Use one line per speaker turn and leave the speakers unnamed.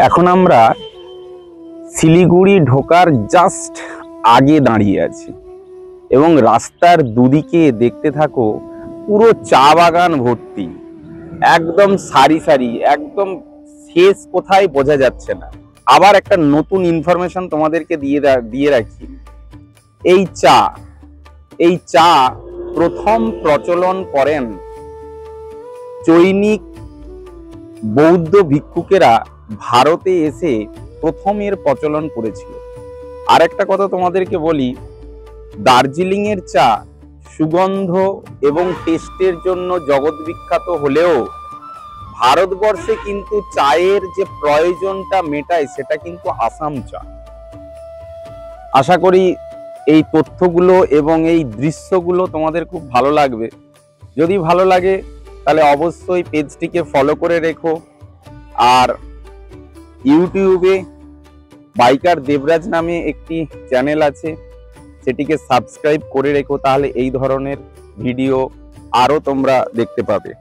এখন আমরা শিলিগুড়ি ঢোকার জাস্ট আগে দাঁড়িয়ে আছি এবং রাস্তার দুদিকে দেখতে থাকো পুরো চা বাগান ভর্তি, একদম সারি সারি, একদম শেষ কোথায় বোঝা যাচ্ছে না। আবার একটা নতুন ইনফরমেশন তোমাদেরকে দিয়ে রাখি, এই চা প্রথম প্রচলন করেন চৈনিক বৌদ্ধ ভিক্ষুকেরা ভারতে এসে প্রথম এর প্রচলন করেছিল। আর একটা কথা তোমাদেরকে বলি, দার্জিলিং এর চা সুগন্ধ এবং টেস্টের জন্য জগৎ বিখ্যাত হলেও ভারতবর্ষে কিন্তু চায়ের যে প্রয়োজনটা মেটায় সেটা কিন্তু আসাম চা। আশা করি এই তথ্যগুলো এবং এই দৃশ্যগুলো তোমাদের খুব ভালো লাগবে। যদি ভালো লাগে তাহলে অবশ্যই পেজটিকে ফলো করে রেখো, আর ইউটিউবে বাইকার দেবরাজ নামে একটি চ্যানেল আছে, সেটিকে সাবস্ক্রাইব করে রেখো, তাহলে এই ধরনের ভিডিও আরো তোমরা দেখতে পাবে।